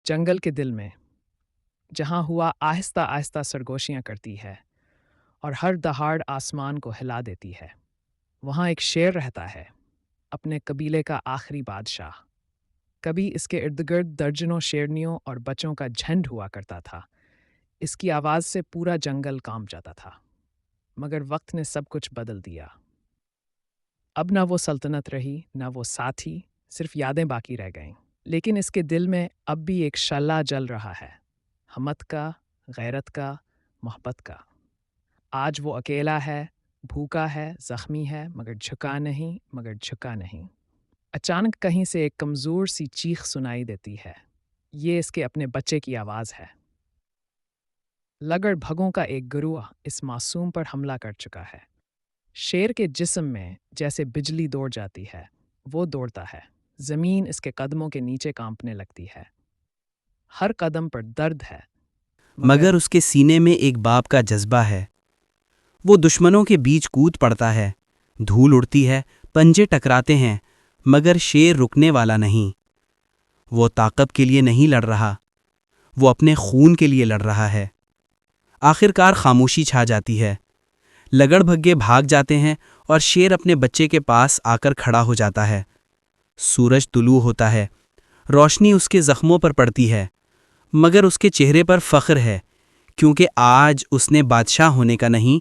जंगल के दिल में, जहाँ हुआ आहिस्ता आहिस्ता सरगोशियाँ करती है और हर दहाड़ आसमान को हिला देती है, वहाँ एक शेर रहता है, अपने कबीले का आखिरी बादशाह। कभी इसके इर्द गिर्द दर्जनों शेरनियों और बच्चों का झुंड हुआ करता था। इसकी आवाज़ से पूरा जंगल कांप जाता था। मगर वक्त ने सब कुछ बदल दिया। अब ना वो सल्तनत रही, ना वो साथी, सिर्फ यादें बाकी रह गईं। लेकिन इसके दिल में अब भी एक शल्ला जल रहा है, हमत का, गैरत का, मोहब्बत का। आज वो अकेला है, भूखा है, जख्मी है, मगर झुका नहीं। अचानक कहीं से एक कमज़ोर सी चीख सुनाई देती है। ये इसके अपने बच्चे की आवाज़ है। लगड़ भगों का एक गिरोह इस मासूम पर हमला कर चुका है। शेर के जिस्म में जैसे बिजली दौड़ जाती है। वो दौड़ता है, ज़मीन इसके कदमों के नीचे कांपने लगती है। हर कदम पर दर्द है, मगर उसके सीने में एक बाप का जज्बा है। वो दुश्मनों के बीच कूद पड़ता है, धूल उड़ती है, पंजे टकराते हैं, मगर शेर रुकने वाला नहीं। वो ताकत के लिए नहीं लड़ रहा, वो अपने खून के लिए लड़ रहा है। आखिरकार खामोशी छा जाती है। लगड़ भग्गे भाग जाते हैं और शेर अपने बच्चे के पास आकर खड़ा हो जाता है। सूरज तुलू होता है, रोशनी उसके जख्मों पर पड़ती है, मगर उसके चेहरे पर फख्र है, क्योंकि आज उसने बादशाह होने का नहीं